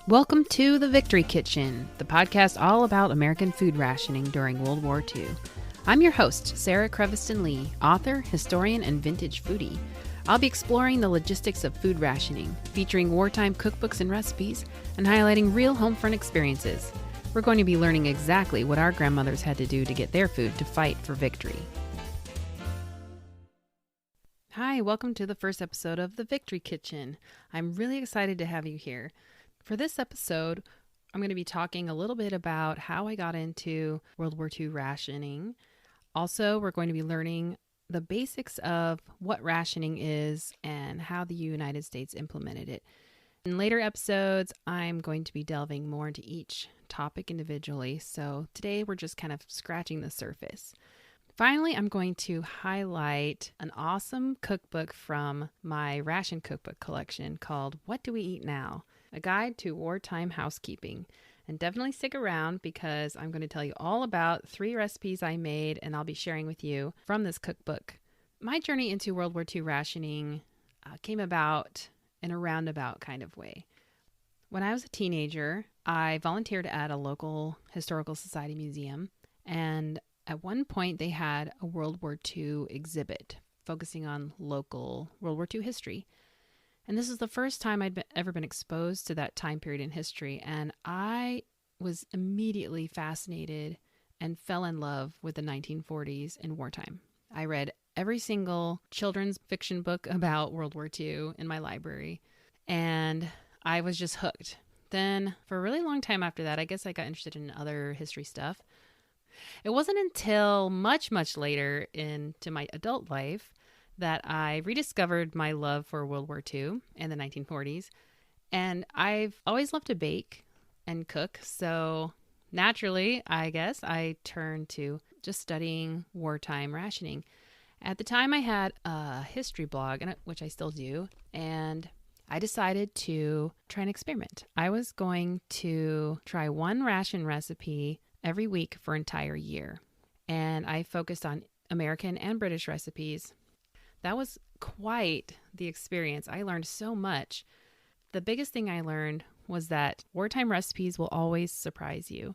Welcome to The Victory Kitchen, the podcast all about American food rationing during World War II. I'm your host, Sarah Creviston Lee, author, historian, and vintage foodie. I'll be exploring the logistics of food rationing, featuring wartime cookbooks and recipes, and highlighting real home front experiences. We're going to be learning exactly what our grandmothers had to do to get their food to fight for victory. Hi, welcome to the first episode of The Victory Kitchen. I'm really excited to have you here. For this episode, I'm going to be talking a little bit about how I got into World War II rationing. Also, we're going to be learning the basics of what rationing is and how the United States implemented it. In later episodes, I'm going to be delving more into each topic individually. So today we're just kind of scratching the surface. Finally, I'm going to highlight an awesome cookbook from my ration cookbook collection called What Do We Eat Now? A Guide to Wartime Housekeeping. And definitely stick around because I'm going to tell you all about 3 recipes I made and I'll be sharing with you from this cookbook. My journey into World War II rationing came about in a roundabout kind of way. When I was a teenager, I volunteered at a local historical society museum, and at one point they had a World War II exhibit focusing on local World War II history. And this is the first time I'd ever been exposed to that time period in history. And I was immediately fascinated and fell in love with the 1940s and wartime. I read every single children's fiction book about World War II in my library, and I was just hooked. Then for a really long time after that, I guess I got interested in other history stuff. It wasn't until much, much later into my adult life that I rediscovered my love for World War II and the 1940s. And I've always loved to bake and cook. So naturally, I guess, I turned to just studying wartime rationing. At the time, I had a history blog, which I still do, and I decided to try an experiment. I was going to try one ration recipe every week for an entire year. And I focused on American and British recipes. That was quite the experience. I learned so much. The biggest thing I learned was that wartime recipes will always surprise you.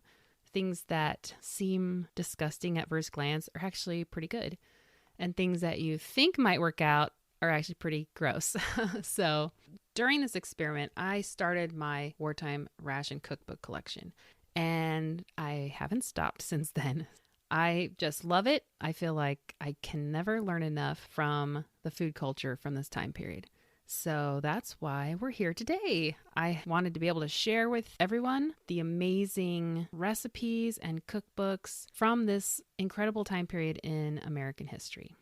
Things that seem disgusting at first glance are actually pretty good. And things that you think might work out are actually pretty gross. So during this experiment, I started my wartime ration cookbook collection. And I haven't stopped since then. I just love it. I feel like I can never learn enough from the food culture from this time period. So that's why we're here today. I wanted to be able to share with everyone the amazing recipes and cookbooks from this incredible time period in American history.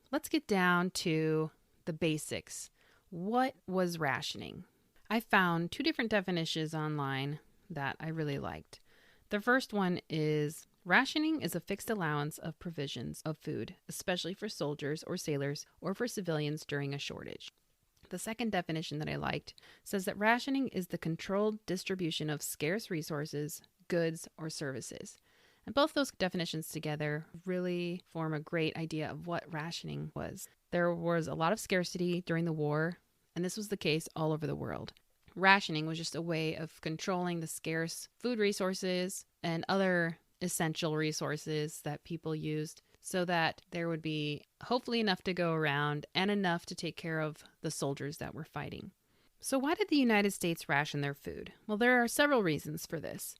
Let's get down to the basics. What was rationing? I found 2 different definitions online that I really liked. The first one is rationing is a fixed allowance of provisions of food, especially for soldiers or sailors or for civilians during a shortage. The second definition that I liked says that rationing is the controlled distribution of scarce resources, goods, or services. And both those definitions together really form a great idea of what rationing was. There was a lot of scarcity during the war, and this was the case all over the world. Rationing was just a way of controlling the scarce food resources and other essential resources that people used so that there would be hopefully enough to go around and enough to take care of the soldiers that were fighting. So why did the United States ration their food? Well, there are several reasons for this.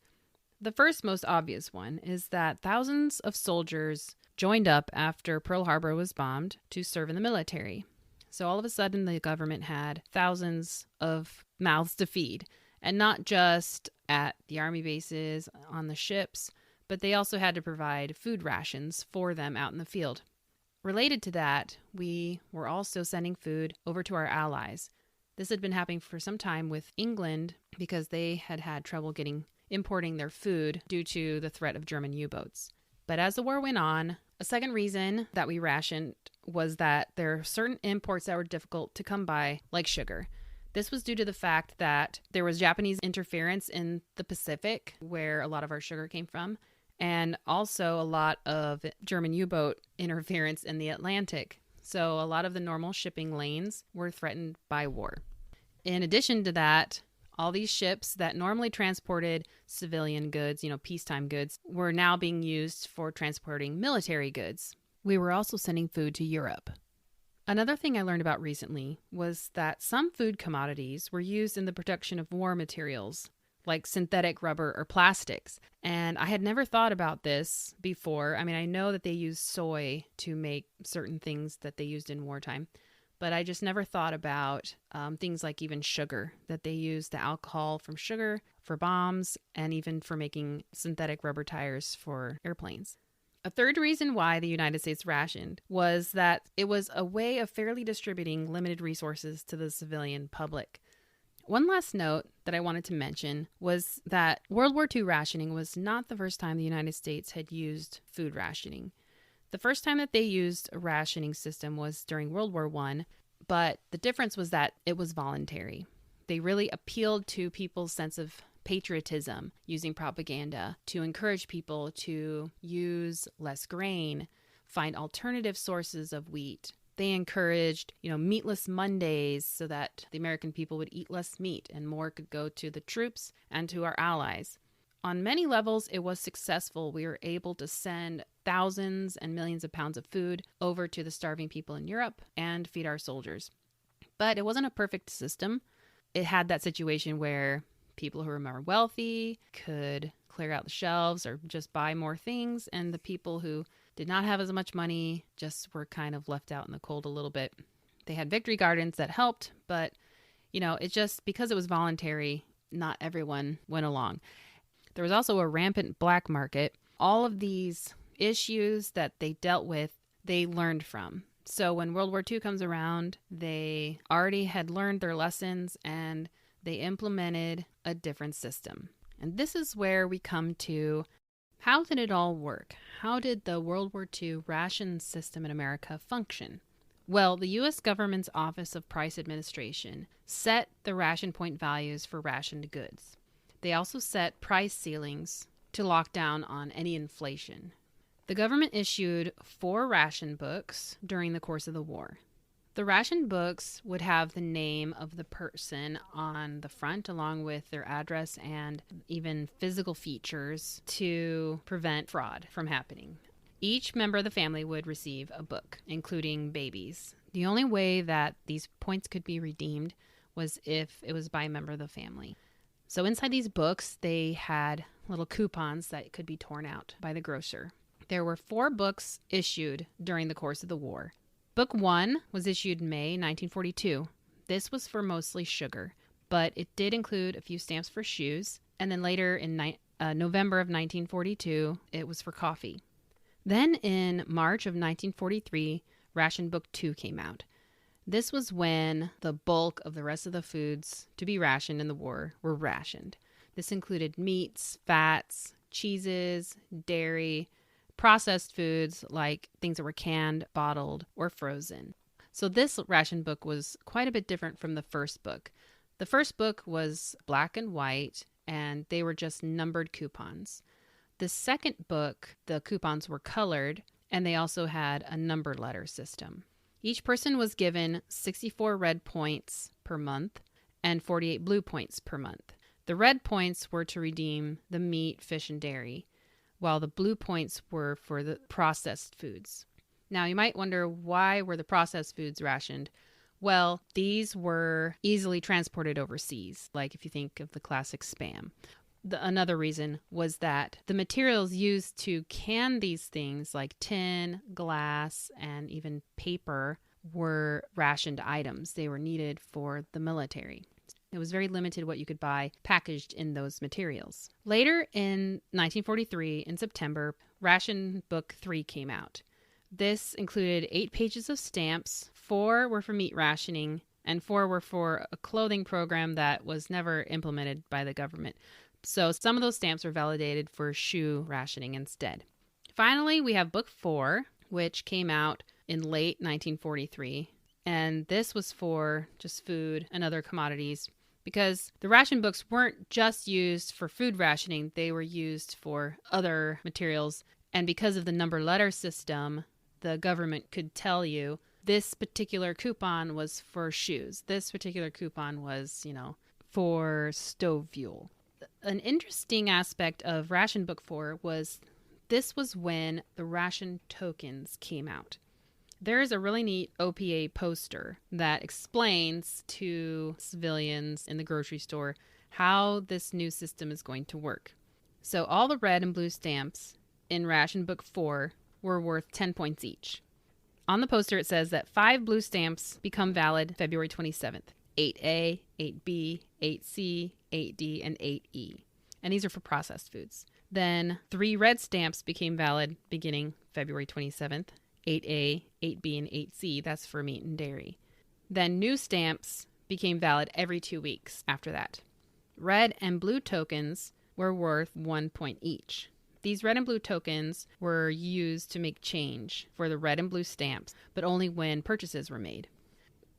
The first most obvious one is that thousands of soldiers joined up after Pearl Harbor was bombed to serve in the military. So all of a sudden, the government had thousands of mouths to feed, and not just at the army bases, on the ships, but they also had to provide food rations for them out in the field. Related to that, we were also sending food over to our allies. This had been happening for some time with England because they had had trouble importing their food due to the threat of German U-boats. But as the war went on, a second reason that we rationed was that there are certain imports that were difficult to come by, like sugar. This was due to the fact that there was Japanese interference in the Pacific, where a lot of our sugar came from, and also a lot of German U-boat interference in the Atlantic. So a lot of the normal shipping lanes were threatened by war. In addition to that, All these ships that normally transported civilian goods, peacetime goods, were now being used for transporting military goods. We were also sending food to Europe. Another thing I learned about recently was that some food commodities were used in the production of war materials, like synthetic rubber or plastics. And I had never thought about this before. I mean, I know that they use soy to make certain things that they used in wartime, but I just never thought about things like even sugar, that they use the alcohol from sugar for bombs and even for making synthetic rubber tires for airplanes. A third reason why the United States rationed was that it was a way of fairly distributing limited resources to the civilian public. One last note that I wanted to mention was that World War II rationing was not the first time the United States had used food rationing. The first time that they used a rationing system was during World War I, but the difference was that it was voluntary. They really appealed to people's sense of patriotism using propaganda to encourage people to use less grain, find alternative sources of wheat. They encouraged, meatless Mondays so that the American people would eat less meat and more could go to the troops and to our allies. On many levels, it was successful. We were able to send thousands and millions of pounds of food over to the starving people in Europe and feed our soldiers. But it wasn't a perfect system. It had that situation where people who were more wealthy could clear out the shelves or just buy more things, and the people who did not have as much money just were kind of left out in the cold a little bit. They had victory gardens that helped, but, it just, because it was voluntary, not everyone went along. There was also a rampant black market. All of these issues that they dealt with, they learned from. So when World War II comes around, they already had learned their lessons and they implemented a different system. And this is where we come to, how did it all work? How did the World War II ration system in America function? Well, the U.S. government's Office of Price Administration set the ration point values for rationed goods. They also set price ceilings to lock down on any inflation. The government issued 4 ration books during the course of the war. The ration books would have the name of the person on the front along with their address and even physical features to prevent fraud from happening. Each member of the family would receive a book, including babies. The only way that these points could be redeemed was if it was by a member of the family. So inside these books, they had little coupons that could be torn out by the grocer. There were 4 books issued during the course of the war. Book 1 was issued May 1942. This was for mostly sugar, but it did include a few stamps for shoes. And then later in November of 1942, it was for coffee. Then in March of 1943, Ration Book 2 came out. This was when the bulk of the rest of the foods to be rationed in the war were rationed. This included meats, fats, cheeses, dairy, processed foods like things that were canned, bottled, or frozen. So this ration book was quite a bit different from the first book. The first book was black and white, and they were just numbered coupons. The second book, the coupons were colored, and they also had a number letter system. Each person was given 64 red points per month and 48 blue points per month. The red points were to redeem the meat, fish, and dairy, while the blue points were for the processed foods. Now, you might wonder, why were the processed foods rationed? Well, these were easily transported overseas, like if you think of the classic Spam. Another reason was that the materials used to can these things, like tin, glass, and even paper, were rationed items. They were needed for the military. It was very limited what you could buy packaged in those materials. Later in 1943, in September, Ration Book 3 came out. This included 8 pages of stamps. 4 were for meat rationing, and 4 were for a clothing program that was never implemented by the government. So some of those stamps were validated for shoe rationing instead. Finally, we have Book 4, which came out in late 1943. And this was for just food and other commodities, because the ration books weren't just used for food rationing, they were used for other materials. And because of the number letter system, the government could tell you this particular coupon was for shoes. This particular coupon was, for stove fuel. An interesting aspect of Ration Book 4 was this was when the ration tokens came out. There is a really neat OPA poster that explains to civilians in the grocery store how this new system is going to work. So all the red and blue stamps in Ration Book 4 were worth 10 points each. On the poster it says that 5 blue stamps become valid February 27th. 8A, 8B, 8C, 8D, and 8E. And these are for processed foods. Then 3 red stamps became valid beginning February 27th. 8A, 8B, and 8C, that's for meat and dairy. Then new stamps became valid every 2 weeks after that. Red and blue tokens were worth 1 point each. These red and blue tokens were used to make change for the red and blue stamps, but only when purchases were made.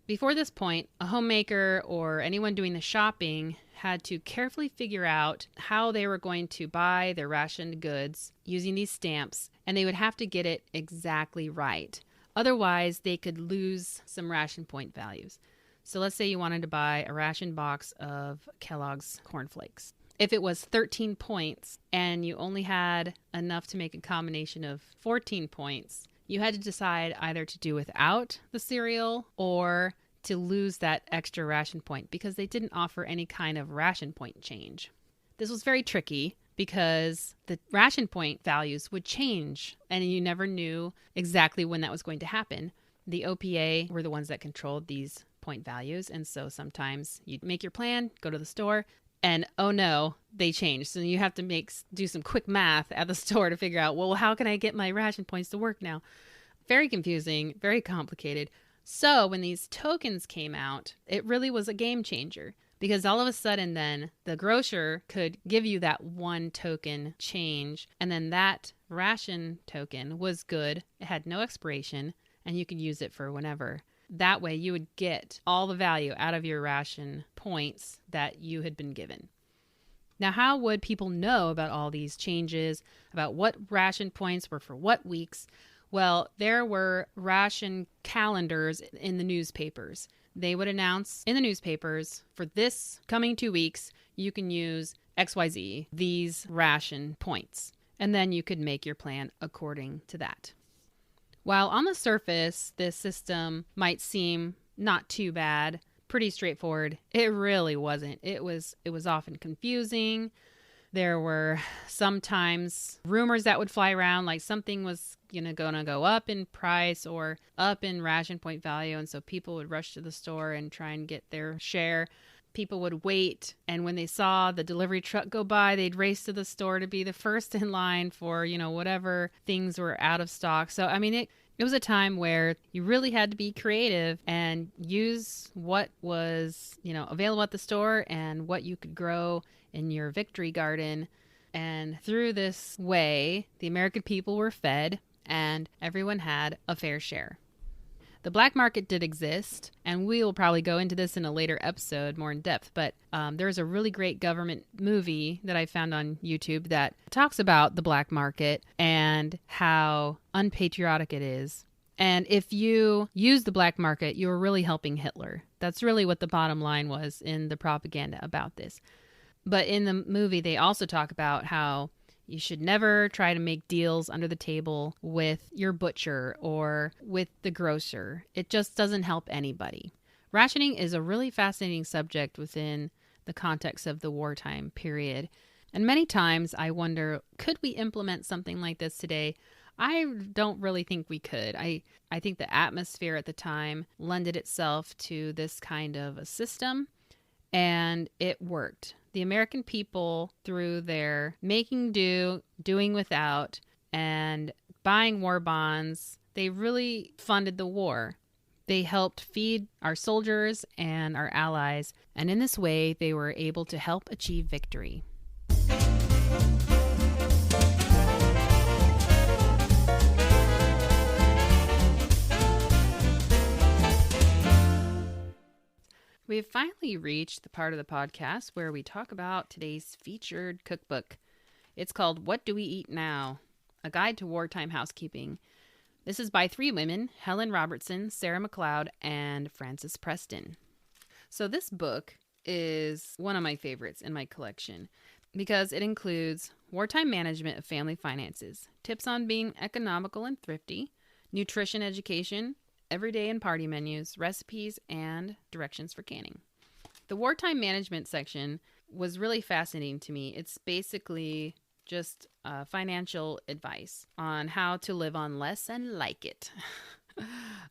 Before this point, a homemaker or anyone doing the shopping had to carefully figure out how they were going to buy their rationed goods using these stamps, and they would have to get it exactly right. Otherwise, they could lose some ration point values. So let's say you wanted to buy a ration box of Kellogg's cornflakes. If it was 13 points and you only had enough to make a combination of 14 points, you had to decide either to do without the cereal or to lose that extra ration point because they didn't offer any kind of ration point change. This was very tricky because the ration point values would change and you never knew exactly when that was going to happen. The OPA were the ones that controlled these point values, and so sometimes you'd make your plan, go to the store, and oh no, they changed. So you have to do some quick math at the store to figure out, well, how can I get my ration points to work now? Very confusing, very complicated. So when these tokens came out, it really was a game changer because all of a sudden then the grocer could give you that 1 token change, and then that ration token was good. It had no expiration and you could use it for whenever. That way you would get all the value out of your ration points that you had been given. Now, how would people know about all these changes, about what ration points were for what weeks? Well, there were ration calendars in the newspapers. They would announce in the newspapers, for this coming 2 weeks, you can use XYZ, these ration points. And then you could make your plan according to that. While on the surface, this system might seem not too bad, pretty straightforward, it really wasn't. It was often confusing. There were sometimes rumors that would fly around, like something was going to go up in price or up in ration point value, and so people would rush to the store and try and get their share. People would wait, and when they saw the delivery truck go by, they'd race to the store to be the first in line for, whatever things were out of stock. So, it was a time where you really had to be creative and use what was, available at the store and what you could grow in your victory garden. And through this way, the American people were fed and everyone had a fair share. The black market did exist, and we will probably go into this in a later episode more in depth, but there's a really great government movie that I found on YouTube that talks about the black market and how unpatriotic it is. And if you use the black market, you're really helping Hitler. That's really what the bottom line was in the propaganda about this. But in the movie, they also talk about how you should never try to make deals under the table with your butcher or with the grocer. It just doesn't help anybody. Rationing is a really fascinating subject within the context of the wartime period. And many times I wonder, could we implement something like this today? I don't really think we could. I think the atmosphere at the time lended itself to this kind of a system, and it worked. The American people, through their making do, doing without, and buying war bonds, they really funded the war. They helped feed our soldiers and our allies, and in this way, they were able to help achieve victory. We have finally reached the part of the podcast where we talk about today's featured cookbook. It's called What Do We Eat Now? A Guide to Wartime Housekeeping. This is by 3 women, Helen Robertson, Sarah McLeod, and Frances Preston. So this book is one of my favorites in my collection because it includes wartime management of family finances, tips on being economical and thrifty, nutrition education, everyday and party menus, recipes, and directions for canning. The wartime management section was really fascinating to me. It's basically just financial advice on how to live on less and like it.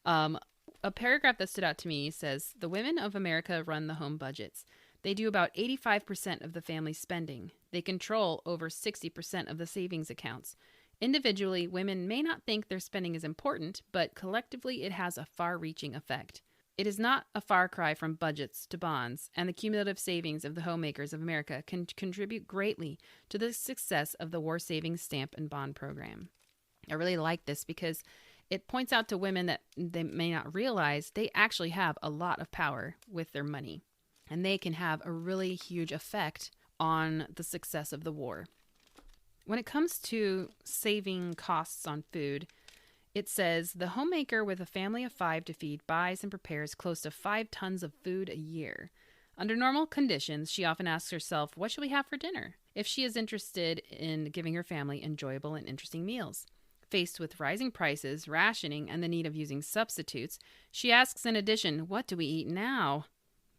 A paragraph that stood out to me says, the women of America run the home budgets. They do about 85% of the family spending. They control over 60% of the savings accounts. Individually, women may not think their spending is important, but collectively it has a far-reaching effect. It is not a far cry from budgets to bonds, and the cumulative savings of the homemakers of America can contribute greatly to the success of the War Savings Stamp and Bond Program. I really like this because it points out to women that they may not realize they actually have a lot of power with their money, and they can have a really huge effect on the success of the war. When it comes to saving costs on food, it says the homemaker with a family of 5 to feed buys and prepares close to 5 tons of food a year. Under normal conditions, she often asks herself, what should we have for dinner? If she is interested in giving her family enjoyable and interesting meals. Faced with rising prices, rationing, and the need of using substitutes, she asks in addition, what do we eat now?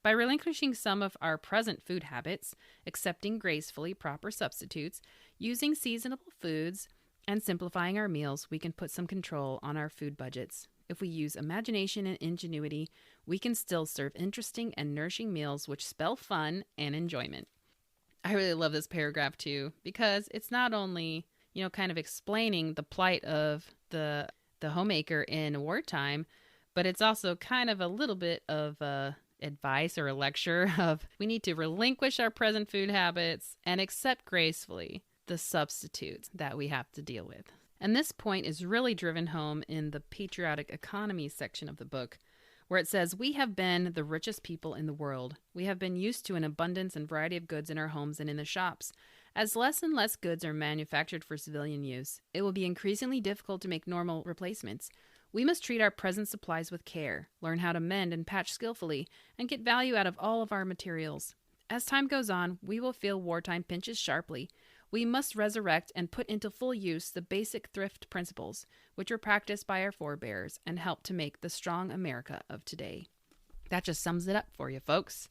By relinquishing some of our present food habits, accepting gracefully proper substitutes, using seasonable foods, and simplifying our meals, we can put some control on our food budgets. If we use imagination and ingenuity, we can still serve interesting and nourishing meals which spell fun and enjoyment. I really love this paragraph too, because it's not only, kind of explaining the plight of the homemaker in wartime, but it's also kind of a little bit of advice or a lecture of we need to relinquish our present food habits and accept gracefully the substitutes that we have to deal with. And this point is really driven home in the patriotic economy section of the book, where it says, we have been the richest people in the world. We have been used to an abundance and variety of goods in our homes and in the shops. As less and less goods are manufactured for civilian use, it will be increasingly difficult to make normal replacements. We must treat our present supplies with care, learn how to mend and patch skillfully, and get value out of all of our materials. As time goes on, we will feel wartime pinches sharply. We must resurrect and put into full use the basic thrift principles, which were practiced by our forebears and helped to make the strong America of today. That just sums it up for you, folks.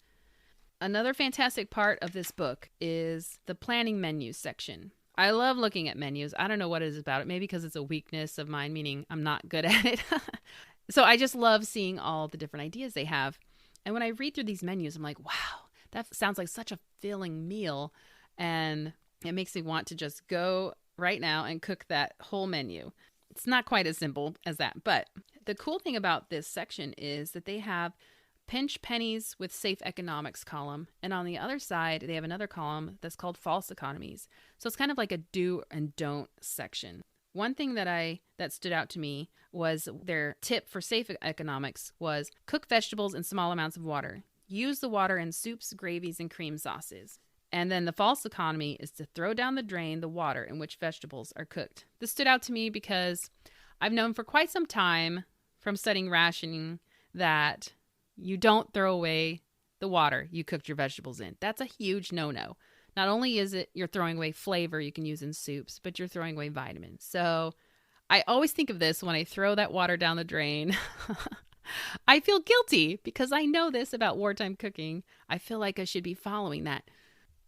Another fantastic part of this book is the planning menus section. I love looking at menus. I don't know what it is about it. Maybe because it's a weakness of mine, meaning I'm not good at it. So I just love seeing all the different ideas they have. And when I read through these menus, I'm like, wow, that sounds like such a filling meal. And it makes me want to just go right now and cook that whole menu. It's not quite as simple as that. But the cool thing about this section is that they have pinch pennies with safe economics column. And on the other side, they have another column that's called false economies. So it's kind of like a do and don't section. One thing that stood out to me was their tip for safe economics was cook vegetables in small amounts of water. Use the water in soups, gravies, and cream sauces. And then the false economy is to throw down the drain the water in which vegetables are cooked. This stood out to me because I've known for quite some time from studying rationing that you don't throw away the water you cooked your vegetables in. That's a huge no-no. Not only is it you're throwing away flavor you can use in soups, but you're throwing away vitamins. So I always think of this when I throw that water down the drain. I feel guilty because I know this about wartime cooking. I feel like I should be following that.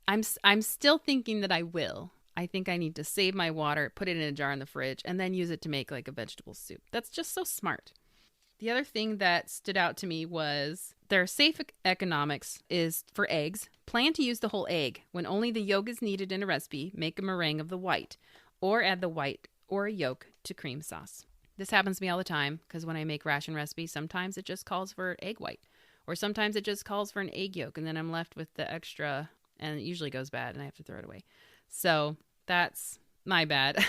I'm still thinking that I will. I think I need to save my water, put it in a jar in the fridge, and then use it to make like a vegetable soup. That's just so smart. The other thing that stood out to me was their safe economics is for eggs. Plan to use the whole egg. When only the yolk is needed in a recipe, make a meringue of the white, or add the white or yolk to cream sauce. This happens to me all the time because when I make ration recipes, sometimes it just calls for egg white, or sometimes it just calls for an egg yolk, and then I'm left with the extra, and it usually goes bad, and I have to throw it away. So that's my bad.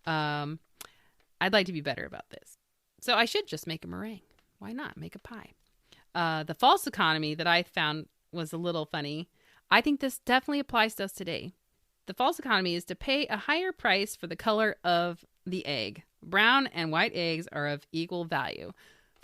I'd like to be better about this. So I should just make a meringue. Why not? Make a pie. The false economy that I found was a little funny. I think this definitely applies to us today. The false economy is to pay a higher price for the color of the egg. Brown and white eggs are of equal value.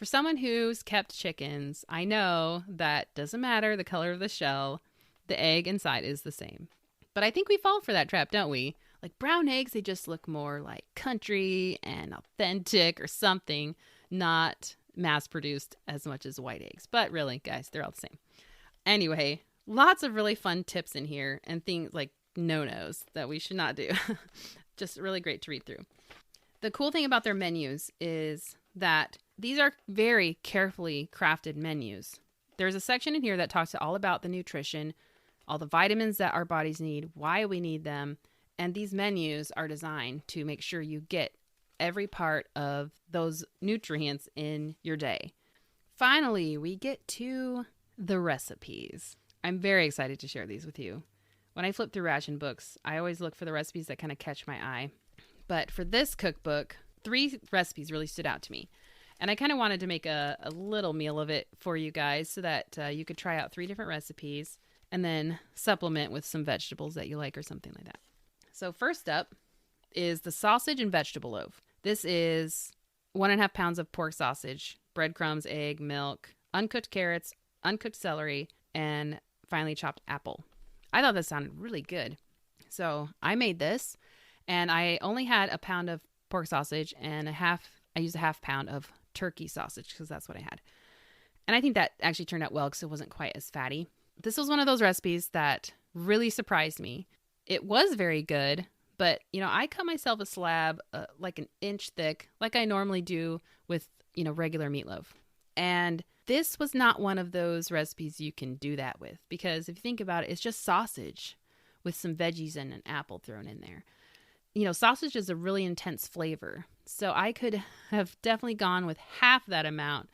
For someone who's kept chickens, I know that doesn't matter the color of the shell, the egg inside is the same. But I think we fall for that trap, don't we? Like brown eggs, they just look more like country and authentic or something, not mass-produced as much as white eggs. But really, guys, they're all the same. Anyway, lots of really fun tips in here and things like no-nos that we should not do. Just really great to read through. The cool thing about their menus is that these are very carefully crafted menus. There's a section in here that talks all about the nutrition, all the vitamins that our bodies need, why we need them, and these menus are designed to make sure you get every part of those nutrients in your day. Finally, we get to the recipes. I'm very excited to share these with you. When I flip through ration books, I always look for the recipes that kind of catch my eye. But for this cookbook, 3 recipes really stood out to me. And I kind of wanted to make a little meal of it for you guys so that you could try out 3 different recipes and then supplement with some vegetables that you like or something like that. So first up is the sausage and vegetable loaf. This is 1.5 pounds of pork sausage, breadcrumbs, egg, milk, uncooked carrots, uncooked celery, and finely chopped apple. I thought this sounded really good. So I made this, and I only had 1 pound of pork sausage and I used a 1/2 pound of turkey sausage because that's what I had. And I think that actually turned out well because it wasn't quite as fatty. This was one of those recipes that really surprised me. It was very good, but, I cut myself a slab like 1 inch thick, like I normally do with, regular meatloaf. And this was not one of those recipes you can do that with because if you think about it, it's just sausage with some veggies and an apple thrown in there. Sausage is a really intense flavor. So I could have definitely gone with half that amount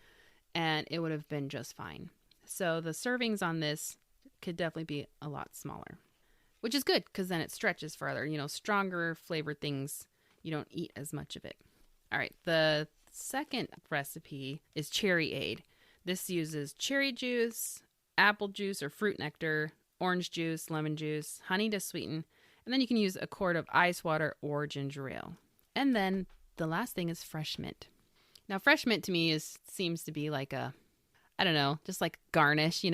and it would have been just fine. So the servings on this could definitely be a lot smaller, which is good because then it stretches further. Stronger flavored things, you don't eat as much of it. All right, the second recipe is Cherry Aid. This uses cherry juice, apple juice or fruit nectar, orange juice, lemon juice, honey to sweeten, and then you can use a quart of ice water or ginger ale. And then the last thing is fresh mint. Now, fresh mint to me seems to be like just like garnish,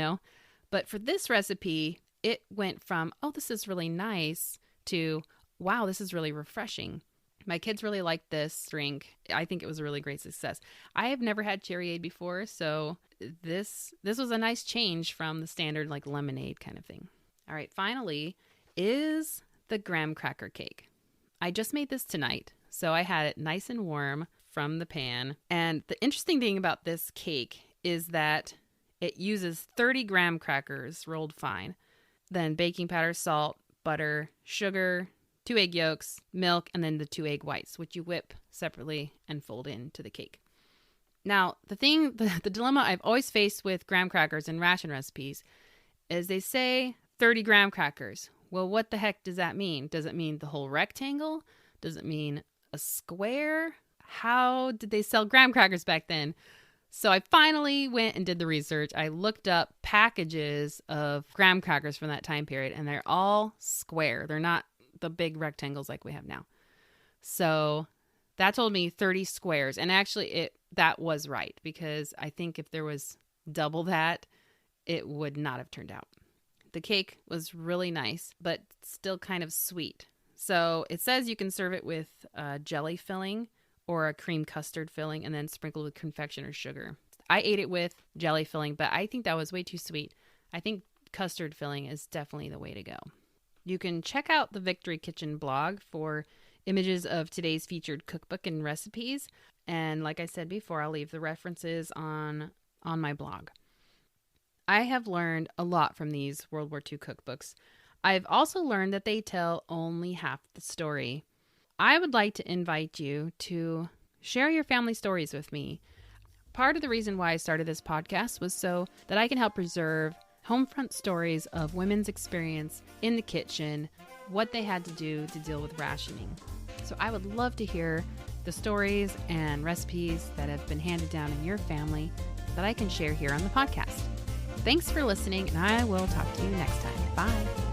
But for this recipe, it went from, oh, this is really nice to, wow, this is really refreshing. My kids really liked this drink. I think it was a really great success. I have never had Cherry Aid before, so this was a nice change from the standard like lemonade kind of thing. All right, finally is the graham cracker cake. I just made this tonight, so I had it nice and warm from the pan. And the interesting thing about this cake is that it uses 30 graham crackers rolled fine, then baking powder, salt, butter, sugar, 2 egg yolks, milk, and then the 2 egg whites, which you whip separately and fold into the cake. Now, the dilemma I've always faced with graham crackers and ration recipes is they say 30 graham crackers. Well, what the heck does that mean? Does it mean the whole rectangle? Does it mean a square? How did they sell graham crackers back then? So I finally went and did the research. I looked up packages of graham crackers from that time period, and they're all square. They're not the big rectangles like we have now. So that told me 30 squares. And actually that was right because I think if there was double that, it would not have turned out. The cake was really nice, but still kind of sweet. So it says you can serve it with a jelly filling or a cream custard filling and then sprinkle with confectioner's sugar. I ate it with jelly filling, but I think that was way too sweet. I think custard filling is definitely the way to go. You can check out the Victory Kitchen blog for images of today's featured cookbook and recipes. And like I said before, I'll leave the references on my blog. I have learned a lot from these World War II cookbooks. I've also learned that they tell only half the story. I would like to invite you to share your family stories with me. Part of the reason why I started this podcast was so that I can help preserve homefront stories of women's experience in the kitchen, what they had to do to deal with rationing. So I would love to hear the stories and recipes that have been handed down in your family that I can share here on the podcast. Thanks for listening, and I will talk to you next time. Bye.